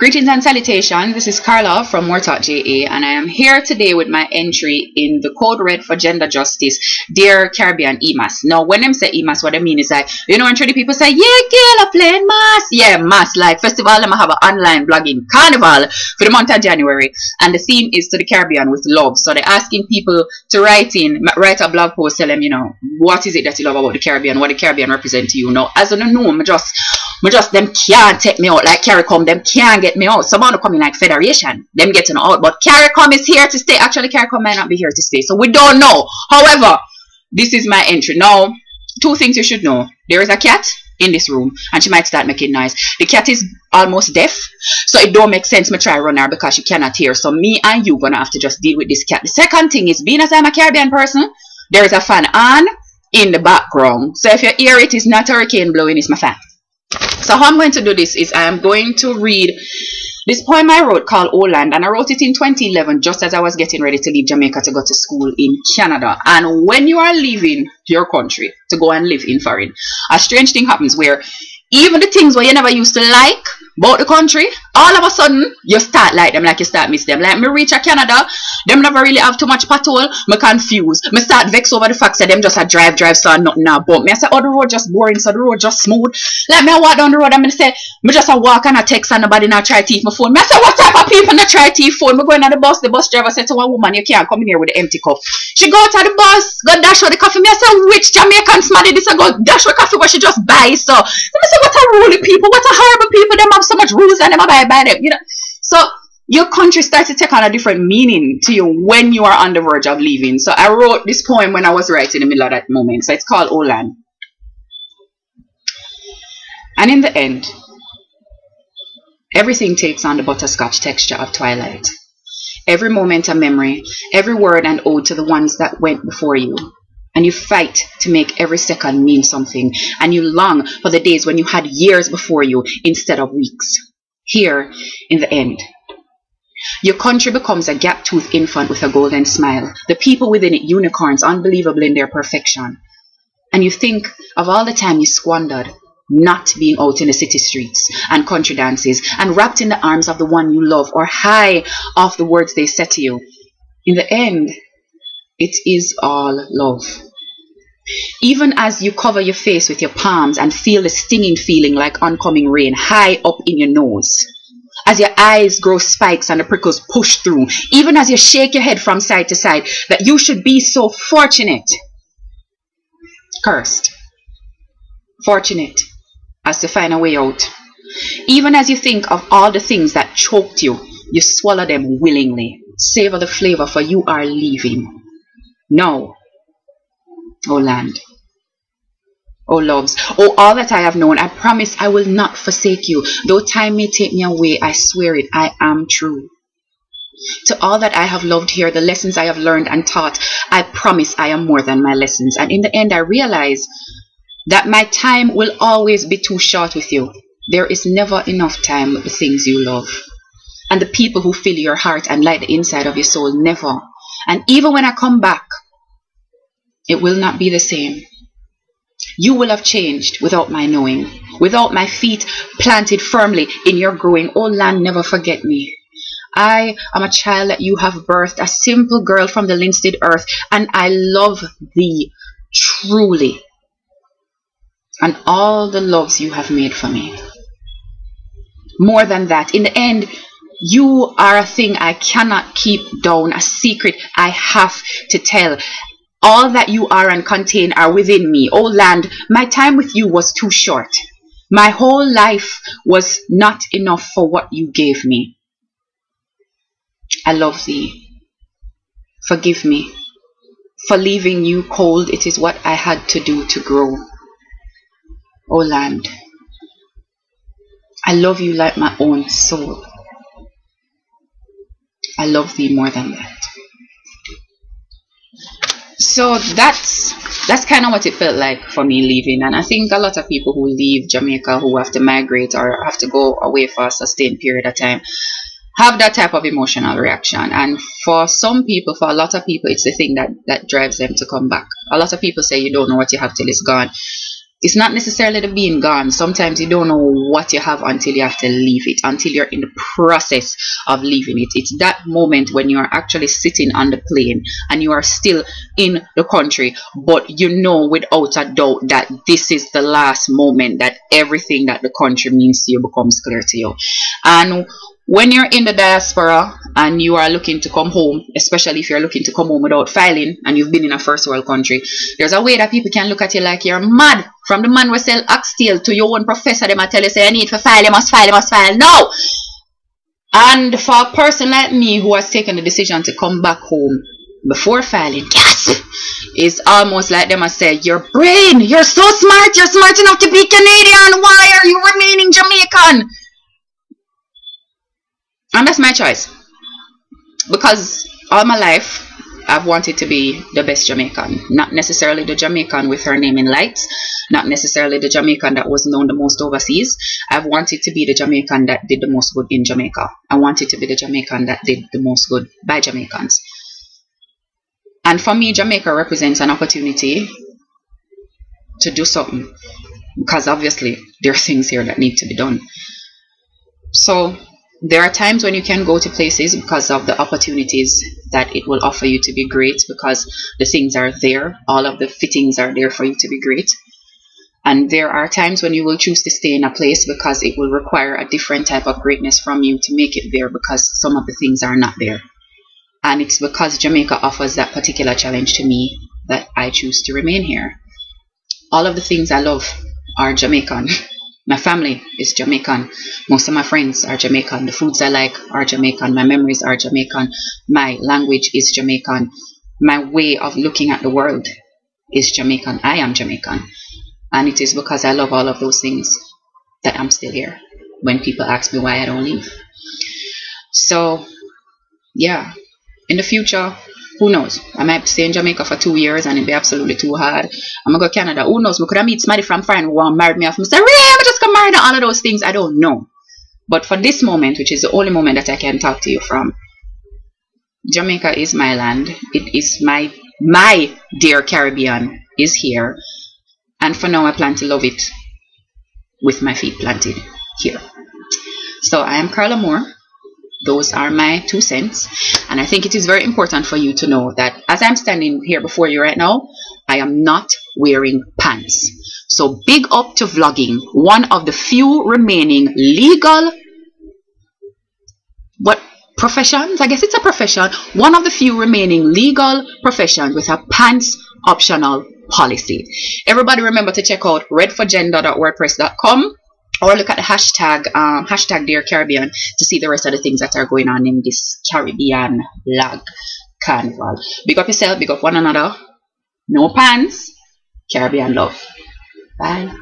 Greetings and salutations, this is Carla from JA, and I am here today with my entry in the code red for gender justice, Dear Caribbean EMAS. Now, when them say EMAS, what I mean is like, you know, when the people say, yeah, girl, I playing mass. Yeah, mass, like festival, them have an online blogging carnival for the month of January, and the theme is to the Caribbean with love. So they're asking people to write a blog post, tell them, you know, what is it that you love about the Caribbean, what the Caribbean represent to you. Now, as I don't know, them can't take me out like CARICOM, them can't get me out. Some of them come in like Federation, them getting out, but CARICOM is here to stay. Actually, CARICOM might not be here to stay, so we don't know. However, this is my entry. Now, two things you should know. There is a cat in this room, and she might start making noise. The cat is almost deaf, so it don't make sense me try run her because she cannot hear. So me and you gonna have to just deal with this cat. The second thing is, being as I'm a Caribbean person, there is a fan on in the background. So if you hear it, it's not a hurricane blowing, it's my fan. So how I'm going to do this is I am going to read this poem I wrote called Oh Land, and I wrote it in 2011 just as I was getting ready to leave Jamaica to go to school in Canada. And when you are leaving your country to go and live in foreign, a strange thing happens where even the things where you never used to like about the country, all of a sudden you start like them, like you start miss them. Like me reach a Canada, them never really have too much patrol, me confused. Me start vex over the fact that them just a drive so nothing now bump me. I say, oh, the road just boring, so the road just smooth. Like me I walk down the road and me say, me just a walk and a text and nobody not try to eat my phone. Me I say, what type of people not try to eat phone? Me going on the bus driver said to one woman, you can't come in here with the empty cup. She go out of the bus, go dash with the coffee. Me I say, which Jamaican smarty this I go dash with coffee where she just buy. So me say, what a ruly people, what a horrible people, them have so much rules and them abide by them, you know. So your country starts to take on a different meaning to you when you are on the verge of leaving. So I wrote this poem when I was right in the middle of that moment. So it's called Oh Land. And in the end, everything takes on the butterscotch texture of twilight. Every moment a memory, every word an ode to the ones that went before you. And you fight to make every second mean something. And you long for the days when you had years before you instead of weeks. Here, in the end, your country becomes a gap-toothed infant with a golden smile. The people within it unicorns, unbelievable in their perfection. And you think of all the time you squandered not being out in the city streets and country dances and wrapped in the arms of the one you love or high off the words they said to you. In the end, it is all love. Even as you cover your face with your palms and feel the stinging feeling like oncoming rain high up in your nose, as your eyes grow spikes and the prickles push through, even as you shake your head from side to side that you should be so fortunate, cursed, fortunate as to find a way out. Even as you think of all the things that choked you, you swallow them willingly. Savor the flavor, for you are leaving. No. Oh land, oh loves, oh all that I have known, I promise I will not forsake you. Though time may take me away, I swear it, I am true. To all that I have loved here, the lessons I have learned and taught, I promise I am more than my lessons. And in the end I realize that my time will always be too short with you. There is never enough time with the things you love. And the people who fill your heart and light the inside of your soul, never. And even when I come back, it will not be the same. You will have changed without my knowing, without my feet planted firmly in your growing. Oh land, never forget me. I am a child that you have birthed, a simple girl from the Linstead earth, and I love thee truly, and all the loves you have made for me. More than that, in the end, you are a thing I cannot keep down, a secret I have to tell. All that you are and contain are within me. Oh land, my time with you was too short. My whole life was not enough for what you gave me. I love thee. Forgive me for leaving you cold. It is what I had to do to grow. Oh land, I love you like my own soul. I love thee more than that. So that's kind of what it felt like for me leaving. And I think a lot of people who leave Jamaica, who have to migrate or have to go away for a sustained period of time, have that type of emotional reaction. And for some people, for a lot of people, it's the thing that drives them to come back. A lot of people say you don't know what you have till it's gone. It's not necessarily the being gone. Sometimes you don't know what you have until you have to leave it, until you're in the process of leaving it. It's that moment when you are actually sitting on the plane and you are still in the country, but you know without a doubt that this is the last moment that everything that the country means to you becomes clear to you. And when you're in the diaspora and you are looking to come home, especially if you're looking to come home without filing and you've been in a first world country, there's a way that people can look at you like you're mad. From the man who sell oxtail to your own professor, they might tell you, say, you need to file, you must file, you must file. No! And for a person like me who has taken the decision to come back home before filing, yes, it's almost like they must say, your brain, you're so smart, you're smart enough to be Canadian, why are you remaining Jamaican? And that's my choice, because all my life I've wanted to be the best Jamaican, not necessarily the Jamaican with her name in lights, not necessarily the Jamaican that was known the most overseas. I've wanted to be the Jamaican that did the most good in Jamaica. I wanted to be the Jamaican that did the most good by Jamaicans. And for me, Jamaica represents an opportunity to do something, because obviously there are things here that need to be done. So there are times when you can go to places because of the opportunities that it will offer you to be great, because the things are there, all of the fittings are there for you to be great. And there are times when you will choose to stay in a place because it will require a different type of greatness from you to make it there, because some of the things are not there. And it's because Jamaica offers that particular challenge to me that I choose to remain here. All of the things I love are Jamaican. My family is Jamaican. Most of my friends are Jamaican. The foods I like are Jamaican. My memories are Jamaican. My language is Jamaican. My way of looking at the world is Jamaican. I am Jamaican. And it is because I love all of those things that I'm still here when people ask me why I don't leave. So, yeah. In the future, who knows? I might stay in Jamaica for 2 years and it'd be absolutely too hard. I'm gonna go to Canada. Who knows? We could have meet somebody from foreign who want to marry me off and say, "Really, just come marry," all of those things. I don't know. But for this moment, which is the only moment that I can talk to you from, Jamaica is my land. It is my dear Caribbean is here. And for now, I plan to love it with my feet planted here. So I am Carla Moore. Those are my 2 cents. And I think it is very important for you to know that as I'm standing here before you right now, I am not wearing pants. So big up to vlogging, one of the few remaining legal professions. I guess it's a profession. One of the few remaining legal professions with a pants optional policy. Everybody remember to check out redhhhhgender.wordpress.com. or look at the hashtag Dear Caribbean to see the rest of the things that are going on in this Caribbean flag carnival. Big up yourself, big up one another. No pants, Caribbean love. Bye.